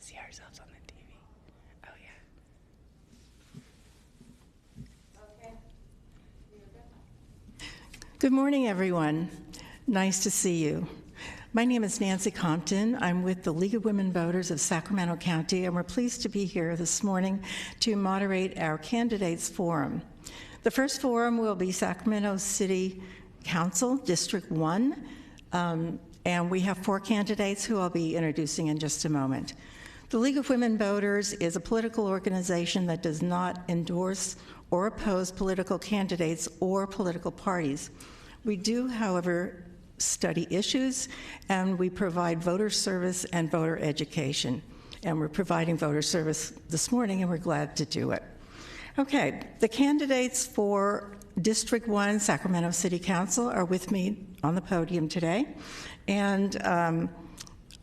see ourselves on the TV. Oh, yeah. Okay. Good morning, everyone. Nice to see you. My name is Nancy Compton. I'm with the League of Women Voters of Sacramento County, and we're pleased to be here this morning to moderate our candidates forum. The first forum will be Sacramento City Council, District 1, and we have 4 candidates who I'll be introducing in just a moment. The League of Women Voters is a political organization that does not endorse or oppose political candidates or political parties. We do, however, study issues, and we provide voter service and voter education. And we're providing voter service this morning, and we're glad to do it. Okay, the candidates for District 1 Sacramento City Council are with me on the podium today. And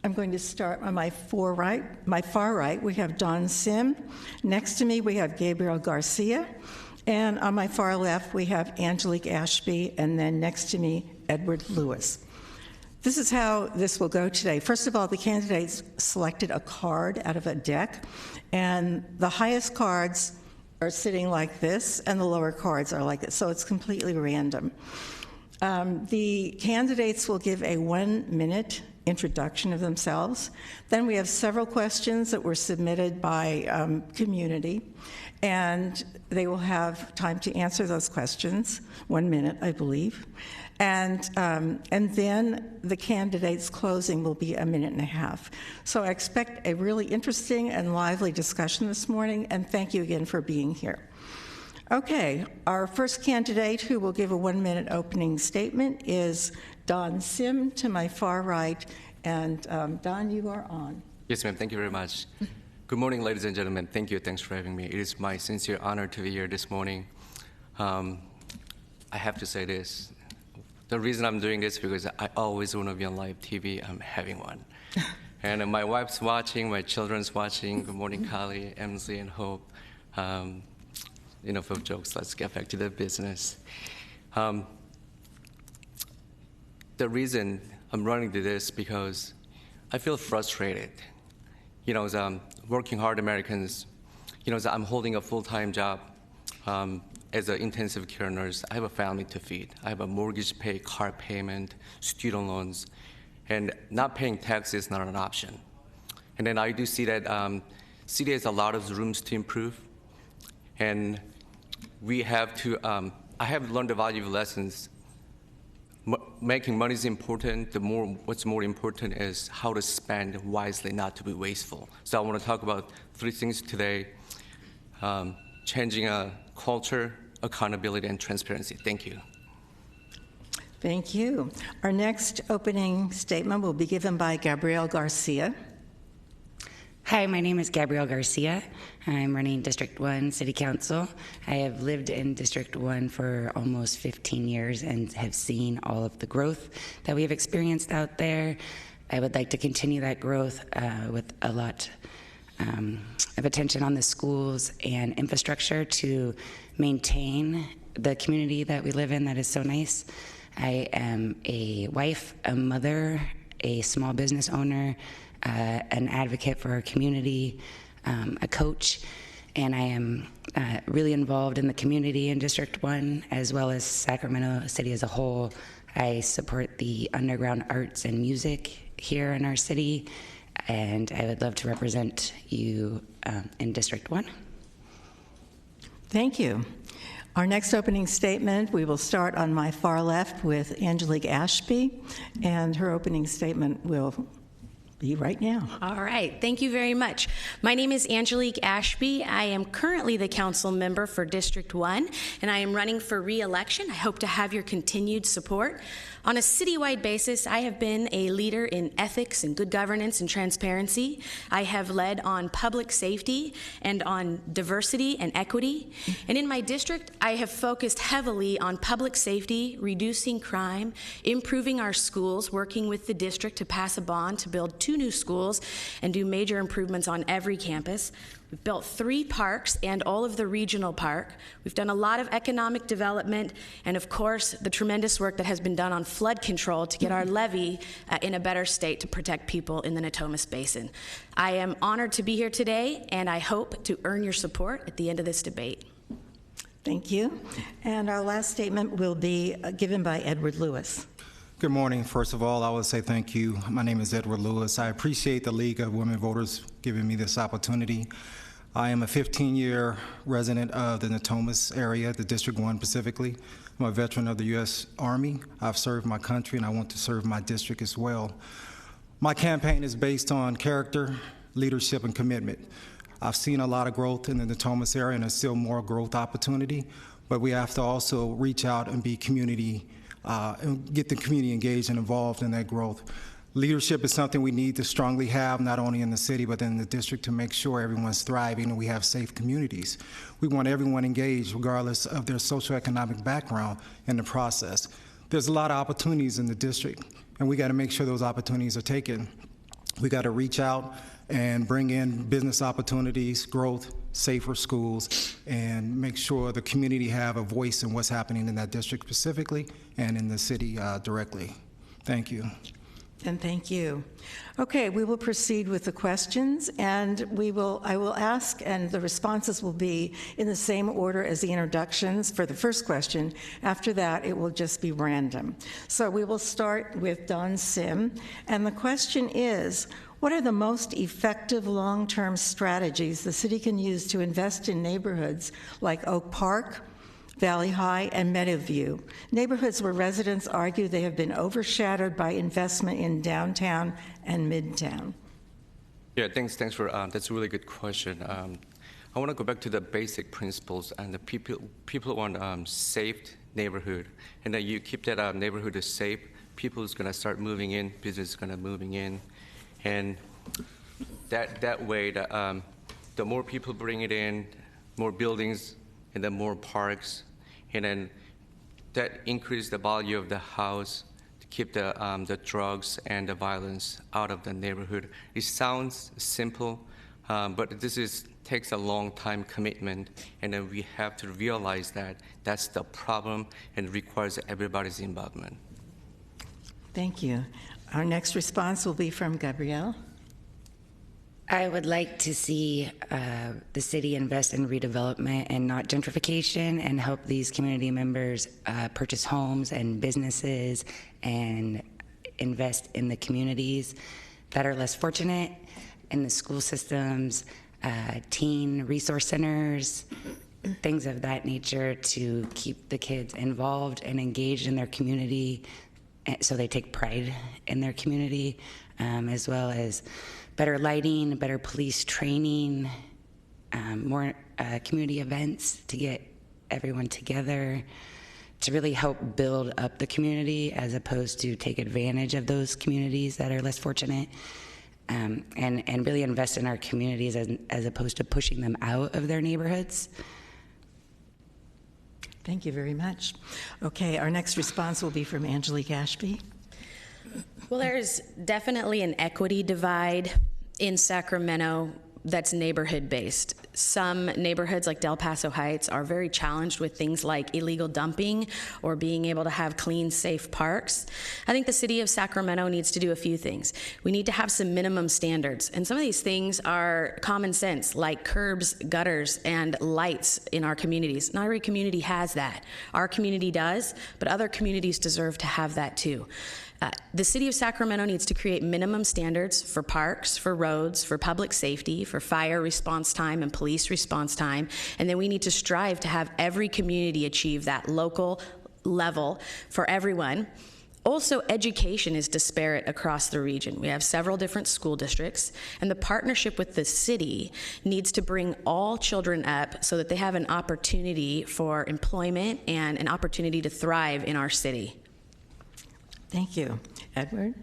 I'm going to start on my far right, we have Don Sim. Next to me, we have Gabriel Garcia. And on my far left, we have Angelique Ashby, and then next to me, Edward Lewis. This is how this will go today. First of all, the candidates selected a card out of a deck, and the highest cards are sitting like this, and the lower cards are like this, so it's completely random. The candidates will give a 1-minute introduction of themselves. Then we have several questions that were submitted by community, and they will have time to answer those questions, 1 minute, I believe. And then the candidates' closing will be 1.5 minutes. So I expect a really interesting and lively discussion this morning, and thank you again for being here. Okay, our first candidate who will give a 1-minute opening statement is Don Sim to my far right, and Don, you are on. Yes, ma'am, thank you very much. Good morning, ladies and gentlemen. Thank you, thanks for having me. It is my sincere honor to be here this morning. I have to say this. The reason I'm doing this is because I always want to be on live TV. I'm having one. And my wife's watching, my children's watching. Good morning, Kali, Emsley, and Hope. Enough of jokes, let's get back to the business. The reason I'm running to this because I feel frustrated. As working hard Americans, I'm holding a full-time job as an intensive care nurse. I have a family to feed. I have a mortgage pay, car payment, student loans, and not paying taxes is not an option. And then I do see that city has a lot of rooms to improve, and we have to, I have learned the value of lessons. Making money is important. What's more important is how to spend wisely, not to be wasteful. So I want to talk about 3 things today: changing a culture, accountability, and transparency. Thank you. Thank you. Our next opening statement will be given by Gabriel Garcia. Hi, my name is Gabrielle Garcia. I'm running District 1 City Council. I have lived in District 1 for almost 15 years and have seen all of the growth that we have experienced out there. I would like to continue that growth with a lot of attention on the schools and infrastructure to maintain the community that we live in that is so nice. I am a wife, a mother, a small business owner, an advocate for our community, a coach, and I am really involved in the community in District 1 as well as Sacramento City as a whole. I support the underground arts and music here in our city, and I would love to represent you in District 1. Thank you. Our next opening statement, we will start on my far left with Angelique Ashby, and her opening statement will be right now. All right, thank you very much. My name is Angelique Ashby. I am currently the council member for District 1, and I am running for re-election. I hope to have your continued support. On a citywide basis, I have been a leader in ethics and good governance and transparency. I have led on public safety and on diversity and equity. And in my district, I have focused heavily on public safety, reducing crime, improving our schools, working with the district to pass a bond to build 2 2 new schools and do major improvements on every campus. We've built 3 parks and all of the regional park. We've done a lot of economic development and, of course, the tremendous work that has been done on flood control to get our levee in a better state to protect people in the Natomas Basin. I am honored to be here today, and I hope to earn your support at the end of this debate. Thank you. And our last statement will be given by Edward Lewis. Good morning. First of all, I would say thank you. My name is Edward Lewis. I appreciate the League of Women Voters giving me this opportunity. I am a 15-year resident of the Natomas area, the District 1 specifically. I'm a veteran of the U.S. Army. I've served my country, and I want to serve my district as well. My campaign is based on character, leadership, and commitment. I've seen a lot of growth in the Natomas area, and there's still more growth opportunity, but we have to also reach out and be community, and get the community engaged and involved in that growth. Leadership is something we need to strongly have, not only in the city, but in the district, to make sure everyone's thriving and we have safe communities. We want everyone engaged, regardless of their socioeconomic background, in the process. There's a lot of opportunities in the district, and we got to make sure those opportunities are taken. We got to reach out and bring in business opportunities, growth, safer schools, and make sure the community have a voice in what's happening in that district specifically and in the city directly. Thank you. And thank you. Okay, we will proceed with the questions, and I will ask, and the responses will be in the same order as the introductions for the first question. After that, it will just be random. So we will start with Don Sim, and the question is, what are the most effective long-term strategies the city can use to invest in neighborhoods like Oak Park, Valley High, and Meadowview, neighborhoods where residents argue they have been overshadowed by investment in downtown and midtown? Yeah, thanks for that's a really good question. I want to go back to the basic principles, and the people want safe neighborhood, and then you keep that neighborhood safe. People is going to start moving in, business is going to moving in, and that way the more people bring it in, more buildings, and then more parks, and then that increase the value of the house to keep the drugs and the violence out of the neighborhood. It sounds simple, but this takes a long time commitment, and then we have to realize that that's the problem and requires everybody's involvement. Thank you. Our next response will be from Gabrielle. I would like to see the city invest in redevelopment and not gentrification, and help these community members purchase homes and businesses and invest in the communities that are less fortunate, in the school systems, teen resource centers, things of that nature, to keep the kids involved and engaged in their community so they take pride in their community, as well as better lighting, better police training, more community events to get everyone together, to really help build up the community as opposed to take advantage of those communities that are less fortunate, and really invest in our communities as opposed to pushing them out of their neighborhoods. Thank you very much. Okay, our next response will be from Angelique Ashby. Well, there's definitely an equity divide in Sacramento that's neighborhood-based. Some neighborhoods like Del Paso Heights are very challenged with things like illegal dumping or being able to have clean, safe parks. I think the city of Sacramento needs to do a few things. We need to have some minimum standards, and some of these things are common sense, like curbs, gutters, and lights in our communities. Not every community has that. Our community does, but other communities deserve to have that too. The city of Sacramento needs to create minimum standards for parks, for roads, for public safety, for fire response time and police response time, and then we need to strive to have every community achieve that local level for everyone. Also, education is disparate across the region. We have several different school districts, and the partnership with the city needs to bring all children up so that they have an opportunity for employment and an opportunity to thrive in our city. Thank you. Edward?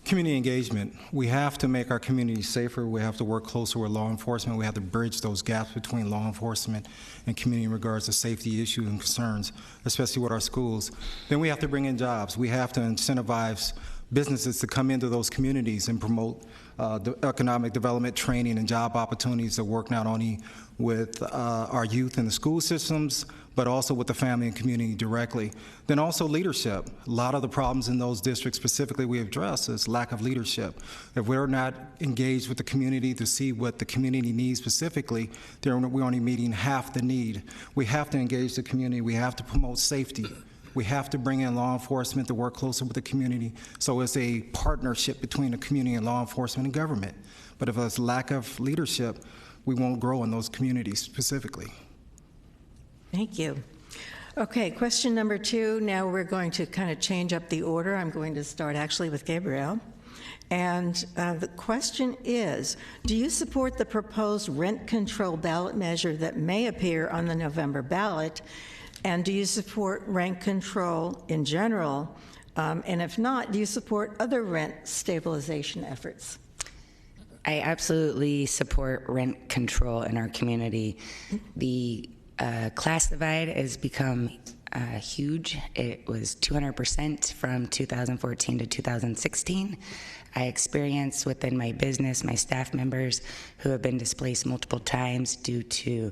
Community engagement. We have to make our communities safer. We have to work closer with law enforcement. We have to bridge those gaps between law enforcement and community in regards to safety issues and concerns, especially with our schools. Then we have to bring in jobs. We have to incentivize businesses to come into those communities and promote the economic development, training, and job opportunities that work not only with our youth in the school systems, but also with the family and community directly. Then also leadership. A lot of the problems in those districts specifically we address is lack of leadership. If we're not engaged with the community to see what the community needs specifically, then we're only meeting half the need. We have to engage the community. We have to promote safety. We have to bring in law enforcement to work closer with the community. So it's a partnership between the community and law enforcement and government. But if there's lack of leadership, we won't grow in those communities specifically. Thank you. Okay, question number 2. Now we're going to kind of change up the order. I'm going to start actually with Gabrielle. And the question is, do you support the proposed rent control ballot measure that may appear on the November ballot? And do you support rent control in general? And if not, do you support other rent stabilization efforts? I absolutely support rent control in our community. The class divide has become huge. It was 200% from 2014 to 2016. I experience within my business, my staff members who have been displaced multiple times due to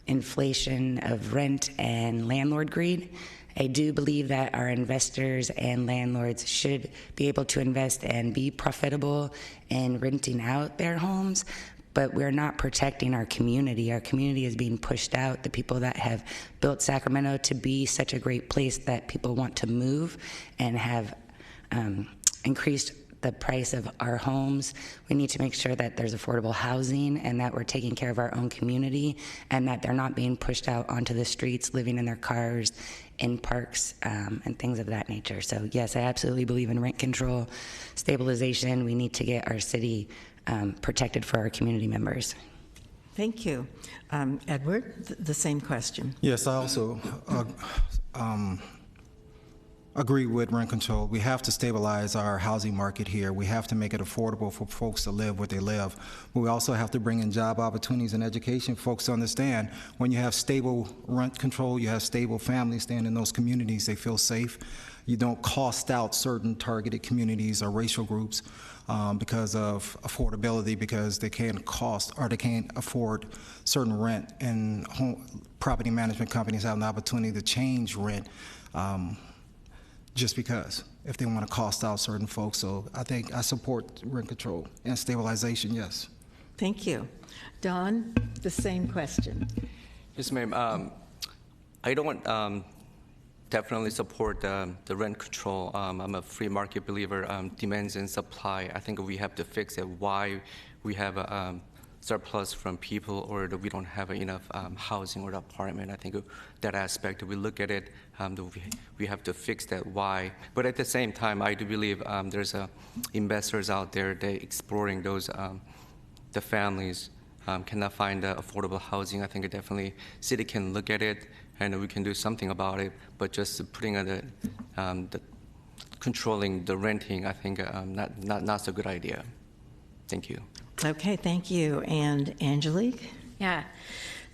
inflation of rent and landlord greed. I do believe that our investors and landlords should be able to invest and be profitable in renting out their homes, but we're not protecting our community. Our community is being pushed out. The people that have built Sacramento to be such a great place that people want to move and have increased the price of our homes. We need to make sure that there's affordable housing and that we're taking care of our own community and that they're not being pushed out onto the streets, living in their cars, in parks, and things of that nature. So yes, I absolutely believe in rent control, stabilization. We need to get our city protected for our community members. Thank you. Edward, the same question. Yes, I also agree with rent control. We have to stabilize our housing market here. We have to make it affordable for folks to live where they live. But we also have to bring in job opportunities and education. Folks to understand when you have stable rent control, you have stable families staying in those communities, they feel safe. You don't cost out certain targeted communities or racial groups because of affordability, because they can't cost or they can't afford certain rent. And property management companies have an opportunity to change rent just because, if they want to cost out certain folks. So I think I support rent control and stabilization, yes. Thank you. Don, the same question. Yes, ma'am. I don't definitely support the rent control. I'm a free market believer, demands and supply. I think we have to fix it. Why we have a surplus from people or that we don't have enough housing or apartment. I think that aspect, we look at it, we have to fix that why. But at the same time, I do believe there's investors out there that exploring those, the families cannot find affordable housing. I think definitely city can look at it and we can do something about it, but just putting the controlling the renting, I think not so good idea. Thank you. Okay, thank you. And Angelique? Yeah.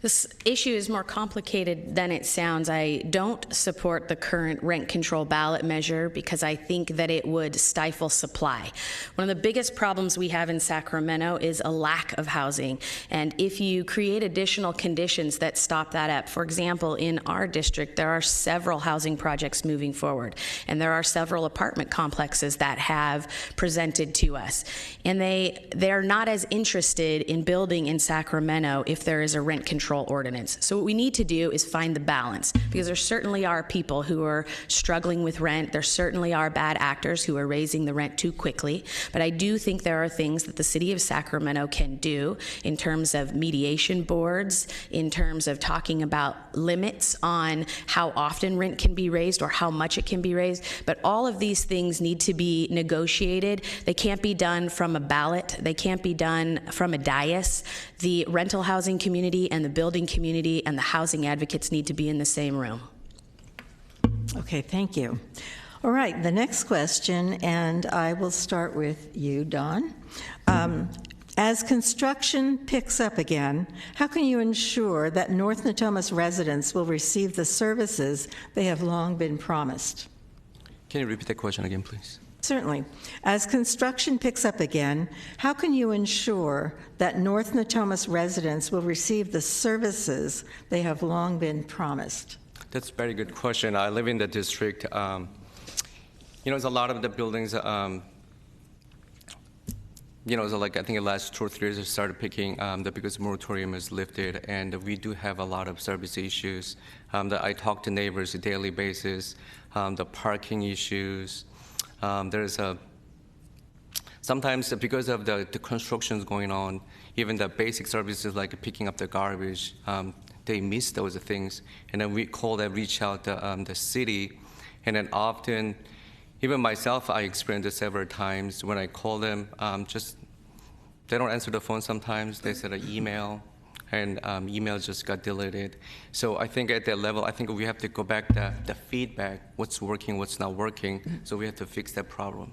This issue is more complicated than it sounds. I don't support the current rent control ballot measure because I think that it would stifle supply. One of the biggest problems we have in Sacramento is a lack of housing. And if you create additional conditions that stop that up, for example, in our district, there are several housing projects moving forward, and there are several apartment complexes that have presented to us. And they're not as interested in building in Sacramento if there is a rent control ordinance. So what we need to do is find the balance, because there certainly are people who are struggling with rent. There certainly are bad actors who are raising the rent too quickly. But I do think there are things that the city of Sacramento can do in terms of mediation boards, in terms of talking about limits on how often rent can be raised or how much it can be raised. But all of these things need to be negotiated. They can't be done from a ballot. They can't be done from a dais. The rental housing community and the building community and the housing advocates need to be in the same room. Okay, thank you. All right, the next question, and I will start with you, Don. As construction picks up again, how can you ensure that North Natomas residents will receive the services they have long been promised? Can you repeat that question again, please? Certainly. As construction picks up again, how can you ensure that North Natomas residents will receive the services they have long been promised? That's a very good question. I live in the district. There's a lot of the buildings, so like I think the last 2 or 3 years, I started picking because moratorium is lifted, and we do have a lot of service issues that I talk to neighbors on a daily basis, the parking issues. Sometimes because of the constructions going on, even the basic services like picking up the garbage, they miss those things. And then we reach out to the city, and then often, even myself, I experienced this several times when I call them, they don't answer the phone sometimes. They send an email, and email just got deleted. So I think at that level, I think we have to go back to the feedback, what's working, what's not working, so we have to fix that problem.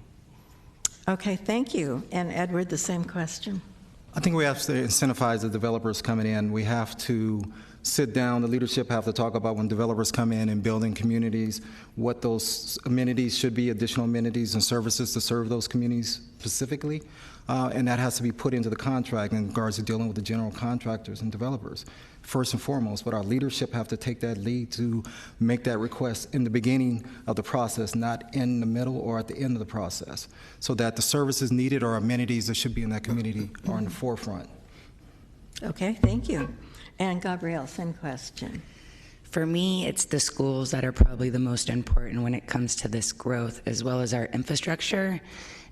Okay, thank you. And Edward, the same question. I think we have to incentivize the developers coming in. We have to sit down, the leadership have to talk about when developers come in and building communities, what those amenities should be, additional amenities and services to serve those communities specifically. And that has to be put into the contract in regards to dealing with the general contractors and developers, first and foremost. But our leadership have to take that lead to make that request in the beginning of the process, not in the middle or at the end of the process, so that the services needed or amenities that should be in that community are in the forefront. Okay, thank you. And Gabrielle, same question. For me, it's the schools that are probably the most important when it comes to this growth, as well as our infrastructure.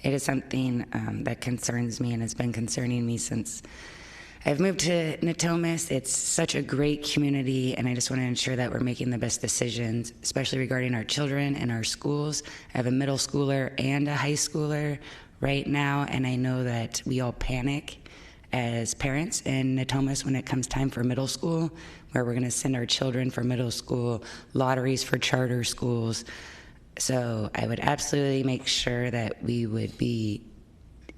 It is something that concerns me and has been concerning me since I've moved to Natomas. It's such a great community, and I just want to ensure that we're making the best decisions, especially regarding our children and our schools. I have a middle schooler and a high schooler right now, and I know that we all panic as parents in Natomas when it comes time for middle school, where we're going to send our children for middle school, lotteries for charter schools. So I would absolutely make sure that we would be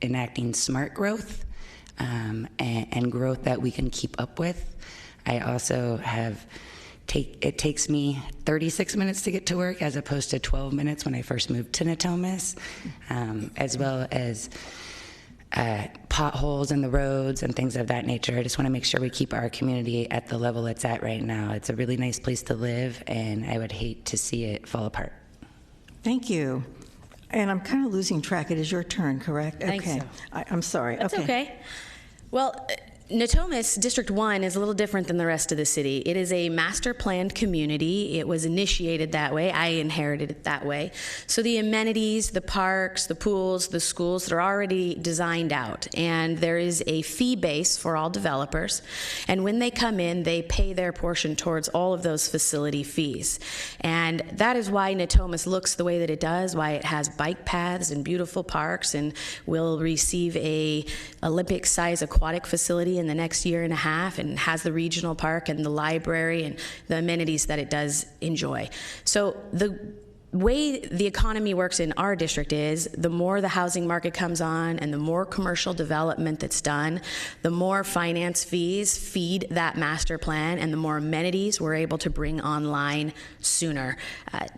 enacting smart growth and growth that we can keep up with. I also it takes me 36 minutes to get to work as opposed to 12 minutes when I first moved to Natomas, as well as potholes in the roads and things of that nature. I just want to make sure we keep our community at the level it's at right now. It's a really nice place to live, and I would hate to see it fall apart. Thank you. And I'm kind of losing track. It is your turn, correct? I think okay. so. I'm sorry. That's okay. Well, Natomas, District 1, is a little different than the rest of the city. It is a master planned community. It was initiated that way. I inherited it that way. So the amenities, the parks, the pools, the schools, they're already designed out. And there is a fee base for all developers. And when they come in, they pay their portion towards all of those facility fees. And that is why Natomas looks the way that it does, why it has bike paths and beautiful parks, and will receive a Olympic-size aquatic facility in the next year and a half, and has the regional park and the library and the amenities that it does enjoy. So the way the economy works in our district is the more the housing market comes on and the more commercial development that's done, the more finance fees feed that master plan, and the more amenities we're able to bring online sooner.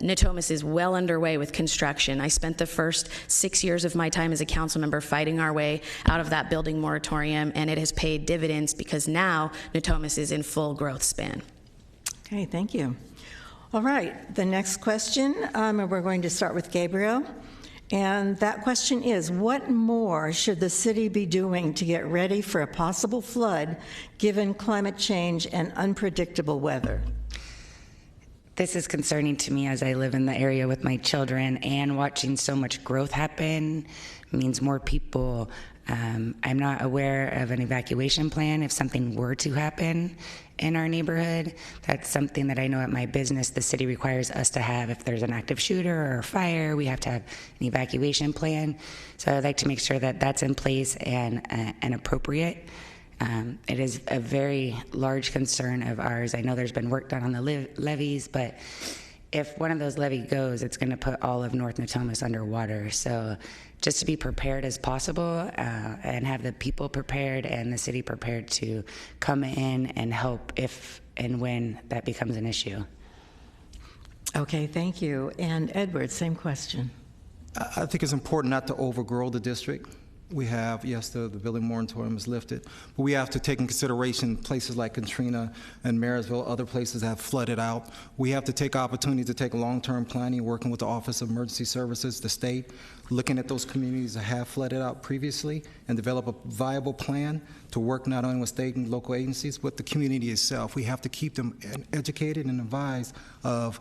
Natomas is well underway with construction. I spent the first 6 years of my time as a council member fighting our way out of that building moratorium, and it has paid dividends because now Natomas is in full growth span. Okay, thank you. All right, the next question, we're going to start with Gabriel. And that question is, what more should the city be doing to get ready for a possible flood given climate change and unpredictable weather? This is concerning to me as I live in the area with my children, and watching so much growth happen means more people. I'm not aware of an evacuation plan if something were to happen in our neighborhood. That's something that I know at my business the city requires us to have. If there's an active shooter or a fire, we have to have an evacuation plan. So I'd like to make sure that that's in place and appropriate. It is a very large concern of ours. I know there's been work done on the levees, but if one of those levees goes, it's going to put all of North Natomas underwater. So just to be prepared as possible and have the people prepared and the city prepared to come in and help if and when that becomes an issue. Okay, thank you. And Edward, same question. I think it's important not to overgrow the district. We have, yes, the building moratorium is lifted, but we have to take in consideration places like Katrina and Marysville, other places that have flooded out. We have to take opportunities to take long-term planning, working with the Office of Emergency Services, the state, looking at those communities that have flooded out previously and develop a viable plan to work not only with state and local agencies, but the community itself. We have to keep them educated and advised of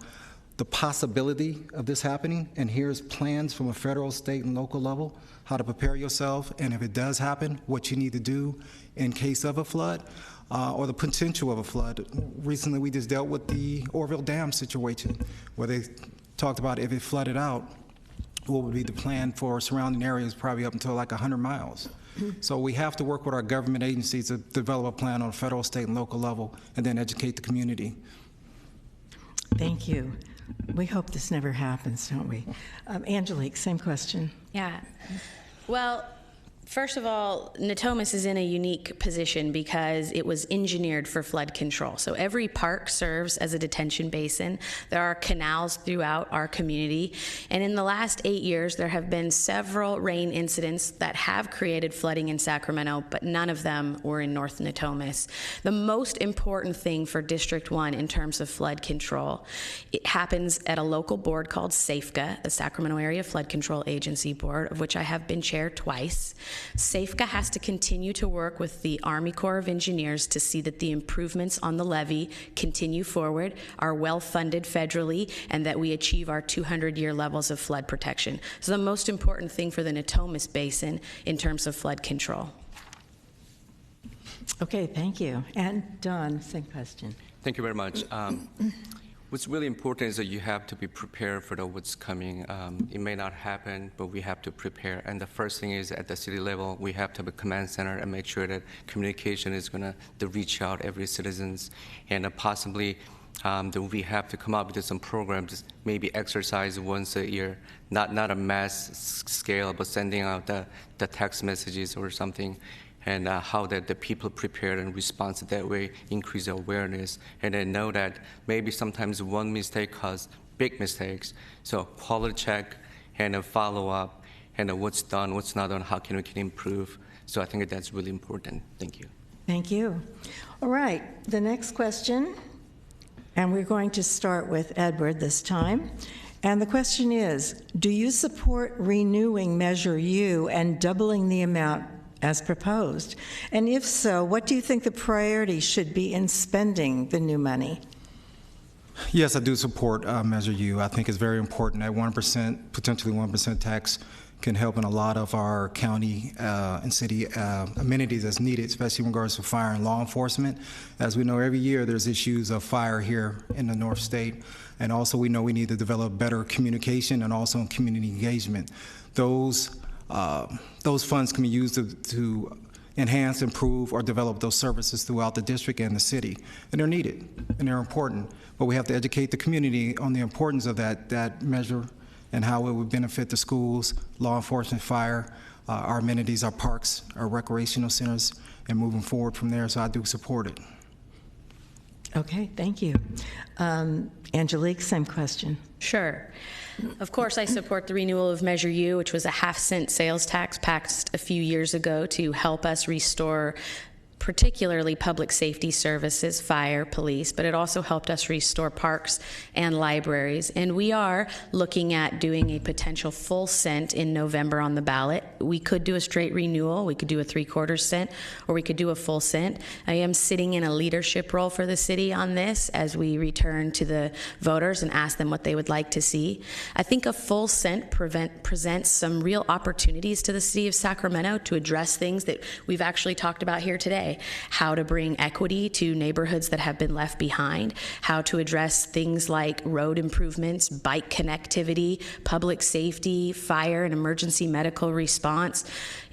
the possibility of this happening, and here's plans from a federal, state, and local level, how to prepare yourself, and if it does happen, what you need to do in case of a flood, or the potential of a flood. Recently, we just dealt with the Orville Dam situation, where they talked about if it flooded out, what would be the plan for surrounding areas, probably up until like 100 miles. So we have to work with our government agencies to develop a plan on a federal, state, and local level, and then educate the community. Thank you. We hope this never happens, don't we? Angelique, same question. Yeah. Well, first of all, Natomas is in a unique position because it was engineered for flood control. So every park serves as a detention basin. There are canals throughout our community. And in the last 8 years, there have been several rain incidents that have created flooding in Sacramento, but none of them were in North Natomas. The most important thing for District 1 in terms of flood control, it happens at a local board called SAFCA, the Sacramento Area Flood Control Agency Board, of which I have been chair twice. SAFCA has to continue to work with the Army Corps of Engineers to see that the improvements on the levee continue forward, are well funded federally, and that we achieve our 200-year levels of flood protection. So the most important thing for the Natomas Basin in terms of flood control. Okay, thank you. And Don, same question. Thank you very much. What's really important is that you have to be prepared for what's coming. It may not happen, but we have to prepare. And the first thing is at the city level, we have to have a command center and make sure that communication is going to reach out every citizens, and possibly that we have to come up with some programs, maybe exercise once a year, not a mass scale, but sending out the text messages or something. And how that the people prepared and respond that way, increase awareness, and then know that maybe sometimes one mistake causes big mistakes. So quality check and a follow up, and what's done, what's not done, how can we improve. So I think that's really important. Thank you. Thank you. All right, the next question, and we're going to start with Edward this time. And the question is, do you support renewing Measure U and doubling the amount as proposed? And if so, what do you think the priority should be in spending the new money? Yes, I do support Measure U. I think it's very important that 1%, potentially 1% tax can help in a lot of our county and city amenities that's needed, especially in regards to fire and law enforcement. As we know, every year there's issues of fire here in the North State, and also we know we need to develop better communication and also community engagement. Those funds can be used to enhance, improve, or develop those services throughout the district and the city. And they're needed, and they're important. But we have to educate the community on the importance of that measure and how it would benefit the schools, law enforcement, fire, our amenities, our parks, our recreational centers, and moving forward from there. So I do support it. Okay, thank you. Angelique, same question. Sure. Of course, I support the renewal of Measure U, which was a half-cent sales tax passed a few years ago to help us restore particularly public safety services, fire, police, but it also helped us restore parks and libraries. And we are looking at doing a potential full cent in November on the ballot. We could do a straight renewal, we could do a 3/4 cent, or we could do a full cent. I am sitting in a leadership role for the city on this as we return to the voters and ask them what they would like to see. I think a full cent presents some real opportunities to the city of Sacramento to address things that we've actually talked about here today. How to bring equity to neighborhoods that have been left behind, how to address things like road improvements, bike connectivity, public safety, fire and emergency medical response,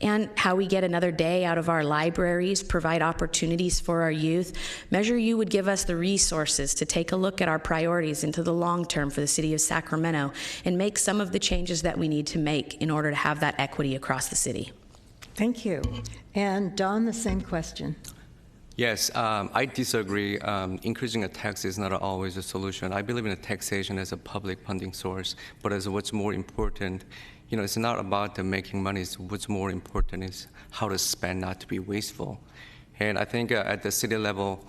and how we get another day out of our libraries, provide opportunities for our youth. Measure U would give us the resources to take a look at our priorities into the long term for the city of Sacramento and make some of the changes that we need to make in order to have that equity across the city. Thank you. And Don, the same question. Yes, I disagree. Increasing a tax is not always a solution. I believe in taxation as a public funding source, but as what's more important, it's not about the making money. It's what's more important is how to spend, not to be wasteful. And I think at the city level,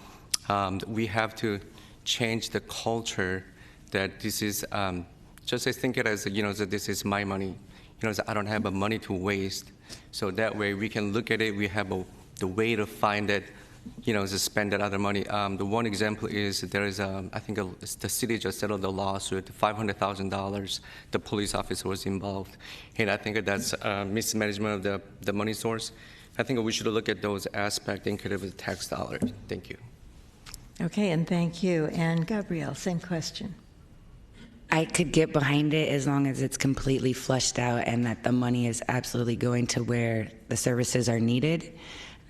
we have to change the culture that this is just think it as that this is my money. That I don't have money to waste. So that way we can look at it. We have the way to find it. To spend that other money. The one example is there is I think the city just settled the lawsuit, $500,000. The police officer was involved, and I think that's mismanagement of the money source. I think we should look at those aspects instead of the tax dollars. Thank you. Okay, and thank you. And Gabrielle, same question. I could get behind it as long as it's completely flushed out and that the money is absolutely going to where the services are needed.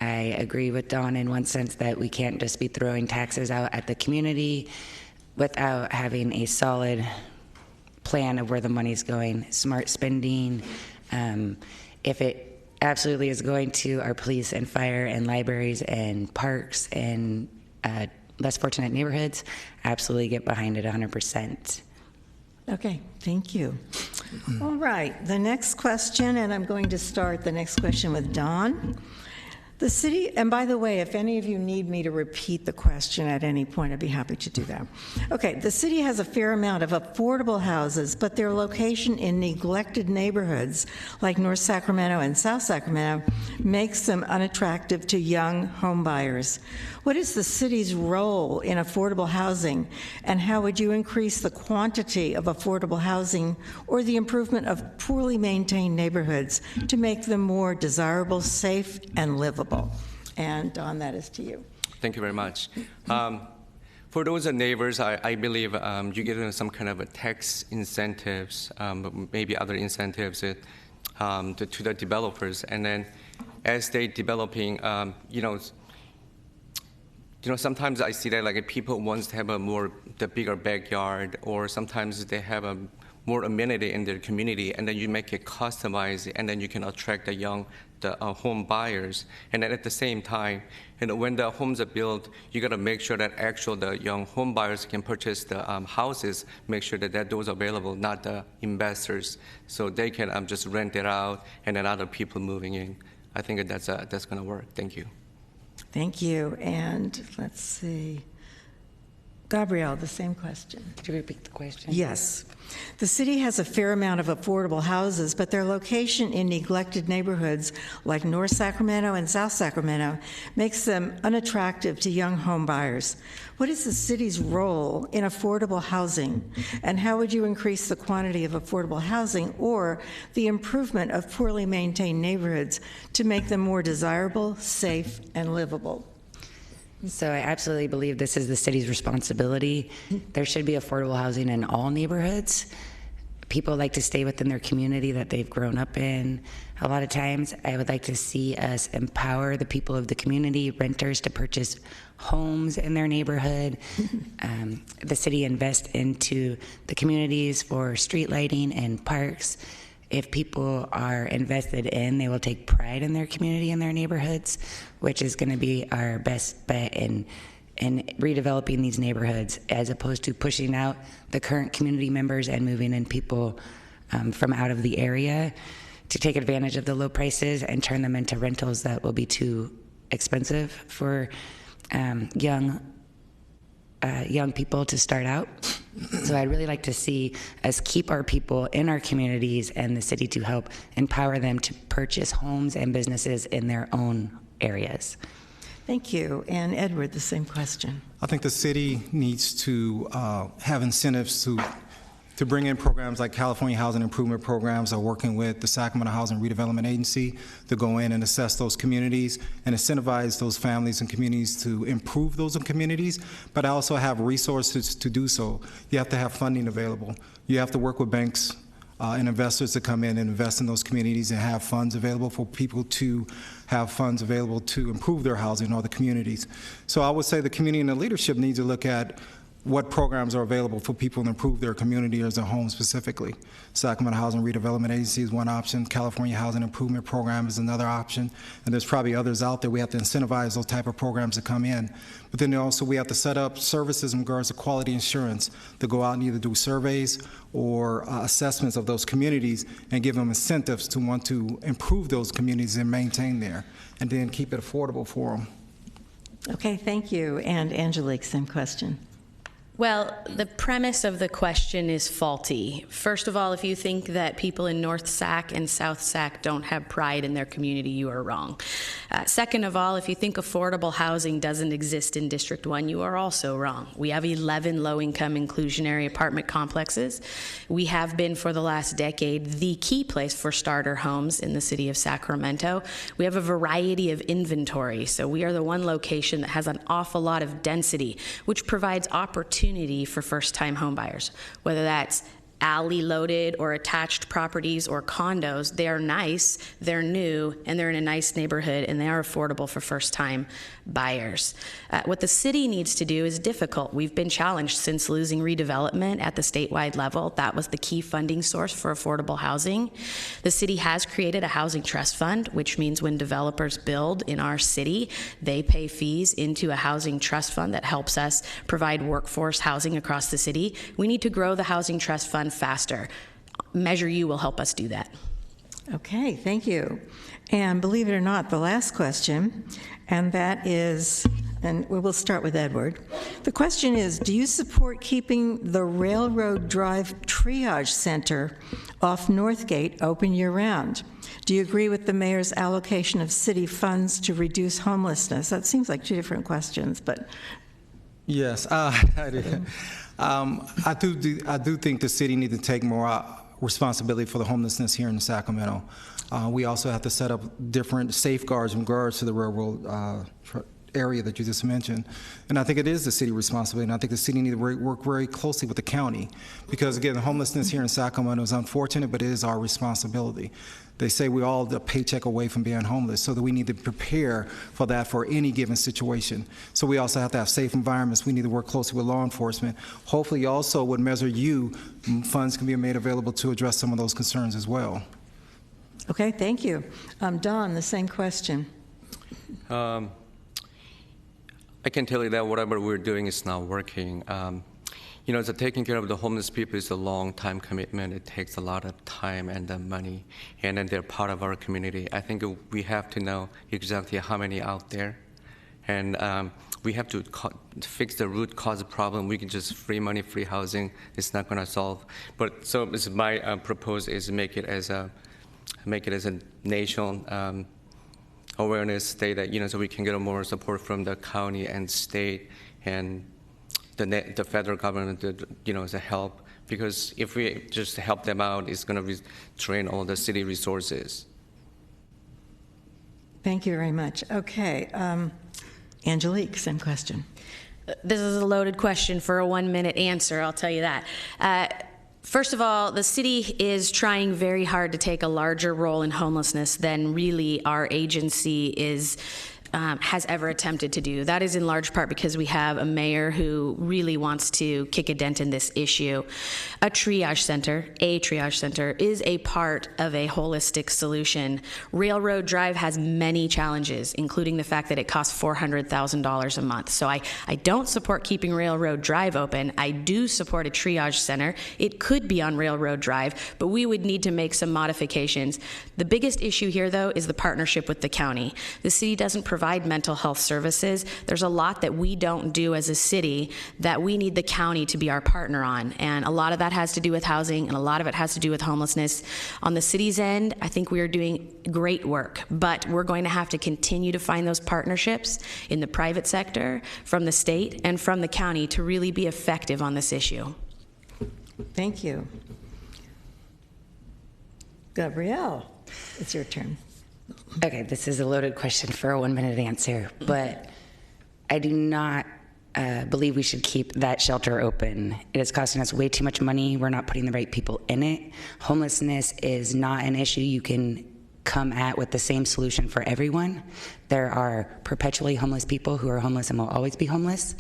I agree with Dawn in one sense that we can't just be throwing taxes out at the community without having a solid plan of where the money's going, smart spending. If it absolutely is going to our police and fire and libraries and parks and less fortunate neighborhoods, absolutely get behind it 100%. Okay, thank you. All right, the next question, and I'm going to start the next question with Dawn. The city, and by the way, if any of you need me to repeat the question at any point, I'd be happy to do that. Okay, the city has a fair amount of affordable houses, but their location in neglected neighborhoods like North Sacramento and South Sacramento makes them unattractive to young homebuyers. What is the city's role in affordable housing, and how would you increase the quantity of affordable housing or the improvement of poorly maintained neighborhoods to make them more desirable, safe, and livable? And Dawn, that is to you. Thank you very much. For those neighbors, I believe you give them some kind of a tax incentives, maybe other incentives to the developers, and then as they developing, sometimes I see that like people want to have the bigger backyard, or sometimes they have a more amenity in their community, and then you make it customized, and then you can attract the home buyers. And then at the same time, when the homes are built, you got to make sure that the young home buyers can purchase the houses, make sure that those are available, not the investors, so they can just rent it out, and then other people moving in. I think that's going to work. Thank you. Thank you. And let's see. Gabrielle, the same question. Could you repeat the question? Yes. The city has a fair amount of affordable houses, but their location in neglected neighborhoods like North Sacramento and South Sacramento makes them unattractive to young home buyers. What is the city's role in affordable housing, and how would you increase the quantity of affordable housing or the improvement of poorly maintained neighborhoods to make them more desirable, safe, and livable? So I absolutely believe this is the city's responsibility. There should be affordable housing in all neighborhoods. People like to stay within their community that they've grown up in. A lot of times, I would like to see us empower the people of the community, renters, to purchase homes in their neighborhood. The city invest into the communities for street lighting and parks. If people are invested in, they will take pride in their community and their neighborhoods, which is going to be our best bet in redeveloping these neighborhoods, as opposed to pushing out the current community members and moving in people from out of the area to take advantage of the low prices and turn them into rentals that will be too expensive for young people to start out. So I'd really like to see us keep our people in our communities and the city to help empower them to purchase homes and businesses in their own areas. Thank you. And Edward, the same question. I think the city needs to have incentives to bring in programs like California Housing Improvement Programs are working with the Sacramento Housing Redevelopment Agency to go in and assess those communities and incentivize those families and communities to improve those communities, but also have resources to do so. You have to have funding available. You have to work with banks and investors to come in and invest in those communities and have funds available for people to have funds available to improve their housing in all the communities. So I would say the community and the leadership needs to look at what programs are available for people to improve their community or their home specifically. Sacramento Housing Redevelopment Agency is one option. California Housing Improvement Program is another option. And there's probably others out there. We have to incentivize those type of programs to come in. But then also we have to set up services in regards to quality assurance to go out and either do surveys or assessments of those communities and give them incentives to want to improve those communities and maintain there, and then keep it affordable for them. Okay, thank you. And Angelique, same question. Well, the premise of the question is faulty. First of all, if you think that people in North Sac and South Sac don't have pride in their community, you are wrong. Second of all, if you think affordable housing doesn't exist in District 1, you are also wrong. We have 11 low-income inclusionary apartment complexes. We have been, for the last decade, the key place for starter homes in the city of Sacramento. We have a variety of inventory, so we are the one location that has an awful lot of density, which provides opportunity for first-time homebuyers, whether that's alley-loaded or attached properties or condos. They are nice, they're new, and they're in a nice neighborhood, and they are affordable for first-time buyers. What the city needs to do is difficult. We've been challenged since losing redevelopment at the statewide level. That was the key funding source for affordable housing. The city has created a housing trust fund, which means when developers build in our city, they pay fees into a housing trust fund that helps us provide workforce housing across the city. We need to grow the housing trust fund faster. Measure U will help us do that. Okay, thank you. And believe it or not, the last question, and that is, and we will start with Edward. The question is, do you support keeping the Railroad Drive Triage Center off Northgate open year-round? Do you agree with the mayor's allocation of city funds to reduce homelessness? That seems like two different questions, but... Yes, I do think the city needs to take more responsibility for the homelessness here in Sacramento. We also have to set up different safeguards in regards to the railroad area that you just mentioned. And I think it is the city responsibility, and I think the city needs to work very closely with the county, because again, the homelessness here in Sacramento is unfortunate, but it is our responsibility. They say we're all a paycheck away from being homeless, so that we need to prepare for that for any given situation. So we also have to have safe environments. We need to work closely with law enforcement. Hopefully also with Measure U, funds can be made available to address some of those concerns as well. Okay, thank you. Don, the same question. I can tell you that whatever we're doing is not working. You know, taking care of the homeless people is a long time commitment. It takes a lot of time and money, and then they're part of our community. I think we have to know exactly how many out there, and we have to fix the root cause of the problem. We can just free money, free housing. It's not going to solve. But so my proposal is make it as a national awareness day, that so we can get more support from the county and state and the federal government as a help, because if we just help them out, it's going to drain all the city resources. Thank you very much. Okay, Angelique, same question. This is a loaded question for a 1-minute answer, I'll tell you that. First of all, the city is trying very hard to take a larger role in homelessness than really our agency has ever attempted to do. That is in large part because we have a mayor who really wants to kick a dent in this issue. A triage center is a part of a holistic solution. Railroad Drive has many challenges, including the fact that it costs $400,000 a month. So I don't support keeping Railroad Drive open. I do support a triage center. It could be on Railroad Drive, but we would need to make some modifications. The biggest issue here, though, is the partnership with the county. The city doesn't provide mental health services. There's a lot that we don't do as a city that we need the county to be our partner on, and a lot of that has to do with housing, and a lot of it has to do with homelessness. On the city's end, I think we are doing great work, but we're going to have to continue to find those partnerships in the private sector, from the state, and from the county to really be effective on this issue. Thank you. Gabrielle, it's your turn. Okay, this is a loaded question for a 1-minute answer, but I do not believe we should keep that shelter open. It is costing us way too much money. We're not putting the right people in it. Homelessness is not an issue you can come at with the same solution for everyone. There are perpetually homeless people who are homeless and will always be homeless.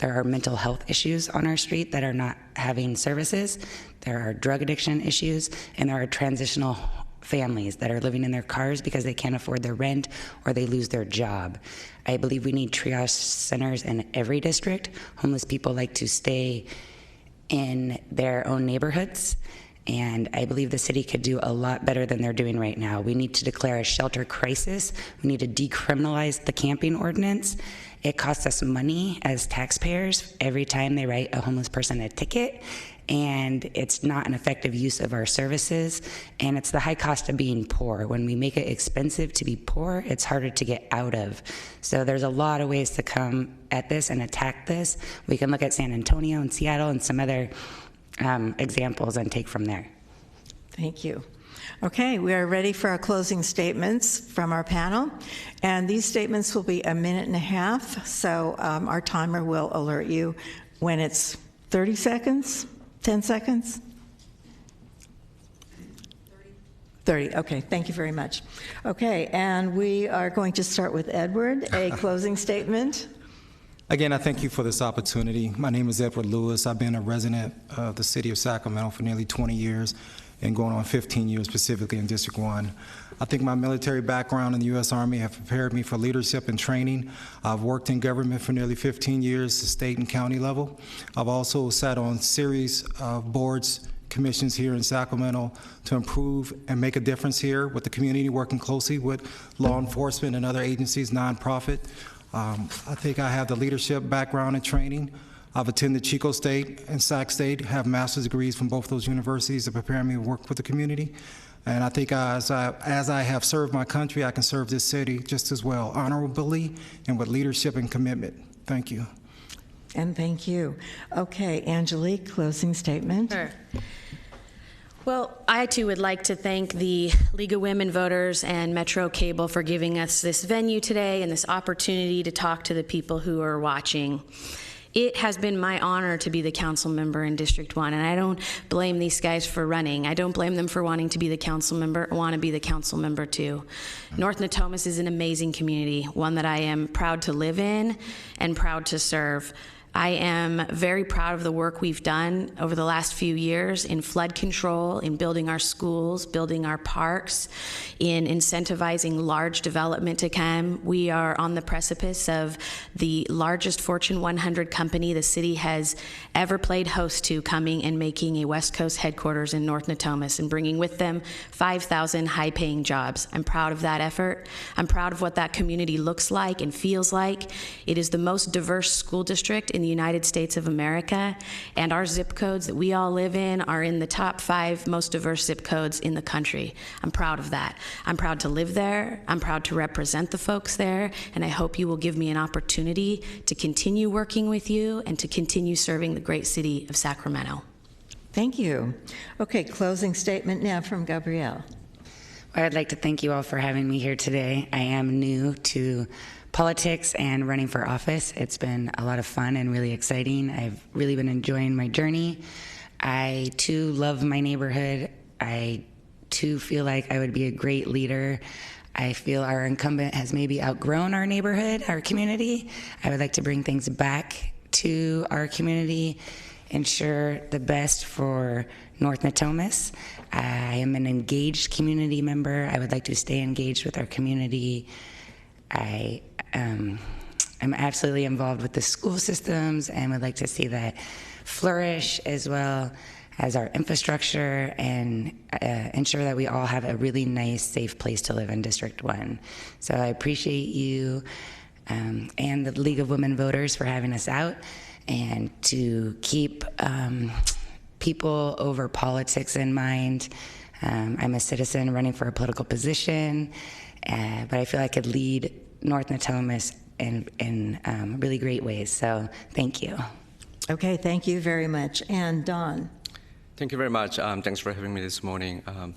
There are mental health issues on our street that are not having services. There are drug addiction issues, and there are transitional families that are living in their cars because they can't afford their rent or they lose their job. I believe we need triage centers in every district. Homeless people like to stay in their own neighborhoods, and I believe the city could do a lot better than they're doing right now. We need to declare a shelter crisis. We need to decriminalize the camping ordinance. It costs us money as taxpayers every time they write a homeless person a ticket, and it's not an effective use of our services, and it's the high cost of being poor. When we make it expensive to be poor, it's harder to get out of. So there's a lot of ways to come at this and attack this. We can look at San Antonio and Seattle and some other examples and take from there. Thank you. Okay, we are ready for our closing statements from our panel, and these statements will be a minute and a half, so our timer will alert you when it's 30 seconds, 10 seconds? 30, okay, thank you very much. Okay, and we are going to start with Edward, a closing statement. Again, I thank you for this opportunity. My name is Edward Lewis. I've been a resident of the city of Sacramento for nearly 20 years and going on 15 years specifically in District 1. I think my military background in the U.S. Army have prepared me for leadership and training. I've worked in government for nearly 15 years, state and county level. I've also sat on series of boards, commissions here in Sacramento to improve and make a difference here with the community, working closely with law enforcement and other agencies, nonprofit. I think I have the leadership background and training. I've attended Chico State and Sac State, have master's degrees from both those universities to prepare me to work with the community. And I think as I have served my country, I can serve this city just as well, honorably and with leadership and commitment. Thank you. And thank you. Okay, Angelique, closing statement. Sure. Well, I too would like to thank the League of Women Voters and Metro Cable for giving us this venue today and this opportunity to talk to the people who are watching. It has been my honor to be the council member in District 1, and I don't blame these guys for running. I don't blame them for wanting to be the council member. I want to be the council member too. North Natomas is an amazing community, one that I am proud to live in and proud to serve. I am very proud of the work we've done over the last few years in flood control, in building our schools, building our parks, in incentivizing large development to come. We are on the precipice of the largest Fortune 100 company the city has ever played host to coming and making a West Coast headquarters in North Natomas and bringing with them 5,000 high-paying jobs. I'm proud of that effort. I'm proud of what that community looks like and feels like. It is the most diverse school district in the United States of America, and our zip codes that we all live in are in the top 5 most diverse zip codes in the country. I'm proud of that. I'm proud to live there. I'm proud to represent the folks there, and I hope you will give me an opportunity to continue working with you and to continue serving the great city of Sacramento. Thank you. Okay, closing statement now from Gabrielle. I'd like to thank you all for having me here today. I am new to politics and running for office. It's been a lot of fun and really exciting. I've really been enjoying my journey. I too love my neighborhood. I too feel like I would be a great leader. I feel our incumbent has maybe outgrown our neighborhood, our community. I would like to bring things back to our community, ensure the best for North Natomas. I am an engaged community member. I would like to stay engaged with our community. I'm absolutely involved with the school systems and would like to see that flourish, as well as our infrastructure, and ensure that we all have a really nice, safe place to live in District 1. So I appreciate you and the League of Women Voters for having us out, and to keep people over politics in mind. I'm a citizen running for a political position, but I feel I could lead North Natomas in really great ways. So thank you. Okay, thank you very much. And Don. Thank you very much. Thanks for having me this morning. I'm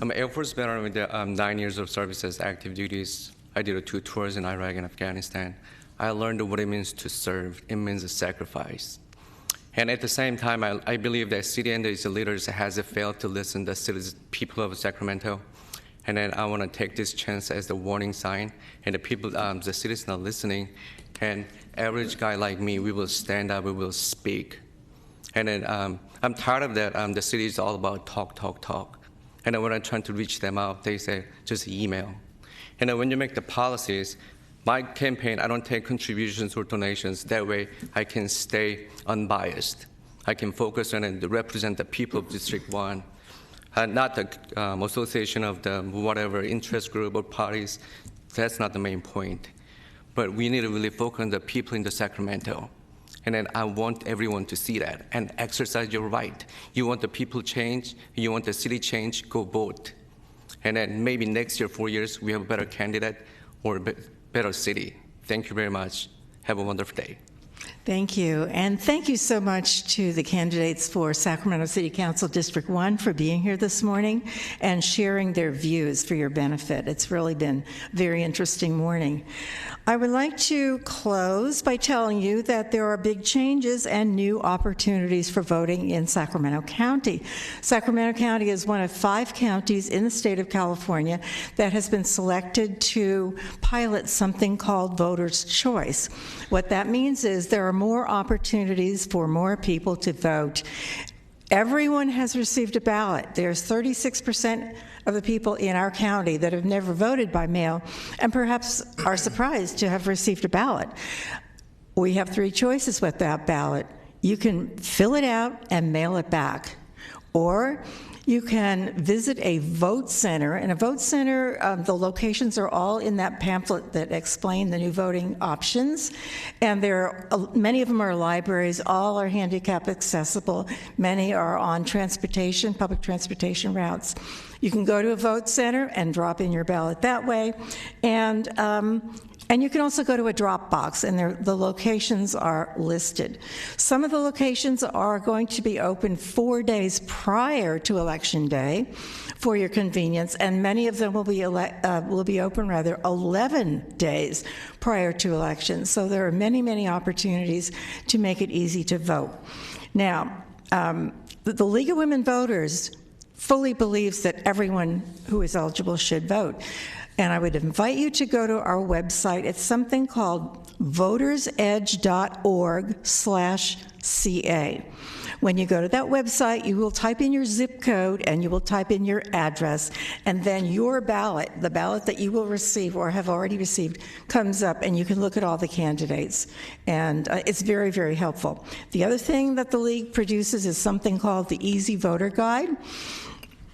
an Air Force veteran with 9 years of service as active duties. I did 2 tours in Iraq and Afghanistan. I learned what it means to serve. It means a sacrifice. And at the same time, I believe that city and its leaders has failed to listen to the people of Sacramento. And then I want to take this chance as the warning sign. And the people, the city's not listening. And average guy like me, we will stand up, we will speak. And then I'm tired of that. The city is all about talk, talk, talk. And then when I'm trying to reach them out, they say, just email. And then when you make the policies, my campaign, I don't take contributions or donations. That way, I can stay unbiased. I can focus on and represent the people of District 1, not the association of the whatever interest group or parties. That's not the main point. But we need to really focus on the people in the Sacramento. And then I want everyone to see that and exercise your right. You want the people change, you want the city change, go vote. And then maybe next year, 4 years, we have a better candidate or a better city. Thank you very much. Have a wonderful day. Thank you. And thank you so much to the candidates for Sacramento City Council District 1 for being here this morning and sharing their views for your benefit. It's really been a very interesting morning. I would like to close by telling you that there are big changes and new opportunities for voting in Sacramento County. Sacramento County is one of 5 counties in the state of California that has been selected to pilot something called Voters' Choice. What that means is there are more opportunities for more people to vote. Everyone has received a ballot. There's 36% of the people in our county that have never voted by mail and perhaps are surprised to have received a ballot. We have 3 choices with that ballot. You can fill it out and mail it back, or you can visit a vote center. And a vote center, the locations are all in that pamphlet that explain the new voting options. And many of them are libraries, all are handicap accessible. Many are on transportation, public transportation routes. You can go to a vote center and drop in your ballot that way. And you can also go to a drop box, and the locations are listed. Some of the locations are going to be open 4 days prior to Election Day for your convenience, and many of them will be open 11 days prior to election. So there are many, many opportunities to make it easy to vote. Now, the League of Women Voters fully believes that everyone who is eligible should vote. And I would invite you to go to our website. It's something called votersedge.org/CA. When you go to that website, you will type in your zip code and you will type in your address, and then your ballot, the ballot that you will receive or have already received, comes up, and you can look at all the candidates. And it's very, very helpful. The other thing that the League produces is something called the Easy Voter Guide.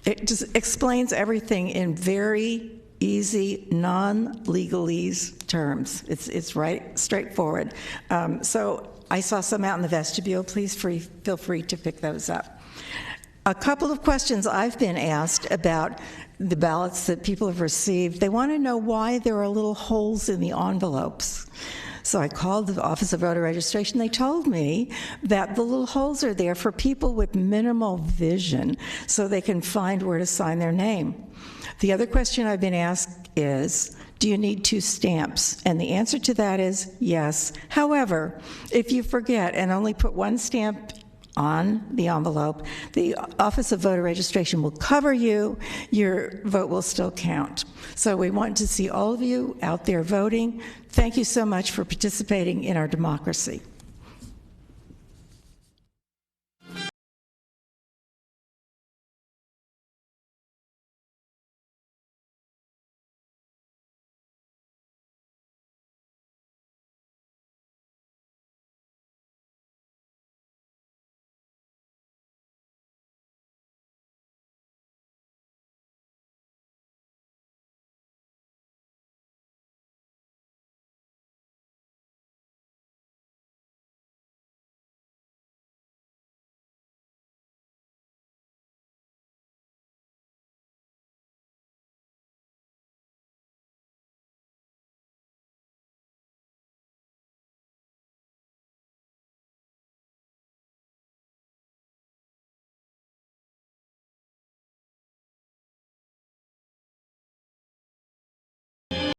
It just explains everything in very easy, non-legalese terms. It's right, straightforward. So I saw some out in the vestibule. Please feel free to pick those up. A couple of questions I've been asked about the ballots that people have received. They want to know why there are little holes in the envelopes. So I called the Office of Voter Registration. They told me that the little holes are there for people with minimal vision so they can find where to sign their name. The other question I've been asked is, do you need 2 stamps? And the answer to that is yes. However, if you forget and only put 1 stamp on the envelope, the Office of Voter Registration will cover you. Your vote will still count. So we want to see all of you out there voting. Thank you so much for participating in our democracy.